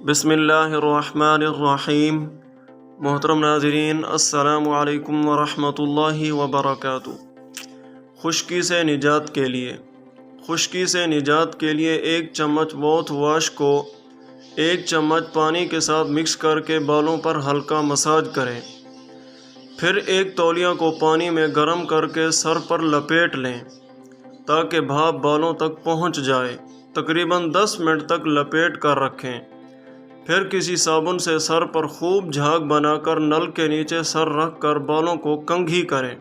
بسم اللہ الرحمن الرحیم۔ محترم ناظرین، السلام علیکم ورحمۃ اللہ وبرکاتہ۔ خشکی سے نجات کے لیے 1 چمچ ماؤتھ واش کو 1 چمچ پانی کے ساتھ مکس کر کے بالوں پر ہلکا مساج کریں۔ پھر ایک تولیہ کو پانی میں گرم کر کے سر پر لپیٹ لیں تاکہ بھاپ بالوں تک پہنچ جائے۔ تقریباً 10 منٹ تک لپیٹ کر رکھیں۔ پھر کسی صابن سے سر پر خوب جھاگ بنا کر نل کے نیچے سر رکھ کر بالوں کو کنگھی کریں۔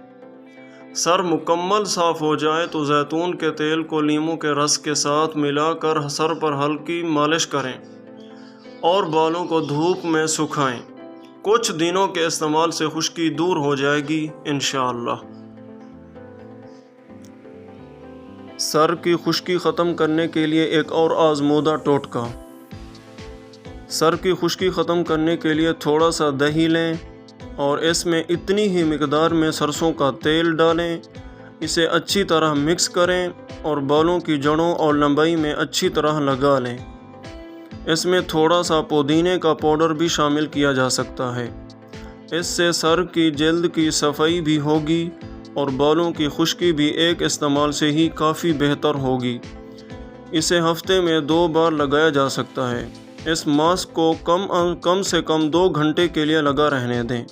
سر مکمل صاف ہو جائے تو زیتون کے تیل کو لیموں کے رس کے ساتھ ملا کر سر پر ہلکی مالش کریں اور بالوں کو دھوپ میں سکھائیں۔ کچھ دنوں کے استعمال سے خشکی دور ہو جائے گی انشاءاللہ۔ سر کی خشکی ختم کرنے کے لیے ایک اور آزمودہ ٹوٹکا۔ سر کی خشکی ختم کرنے کے لیے تھوڑا سا دہی لیں اور اس میں اتنی ہی مقدار میں سرسوں کا تیل ڈالیں۔ اسے اچھی طرح مکس کریں اور بالوں کی جڑوں اور لمبائی میں اچھی طرح لگا لیں۔ اس میں تھوڑا سا پودینے کا پاؤڈر بھی شامل کیا جا سکتا ہے۔ اس سے سر کی جلد کی صفائی بھی ہوگی اور بالوں کی خشکی بھی ایک استعمال سے ہی کافی بہتر ہوگی۔ اسے ہفتے میں 2 بار لگایا جا سکتا ہے۔ اس ماسک کو کم سے کم 2 گھنٹے کے لیے لگا رہنے دیں۔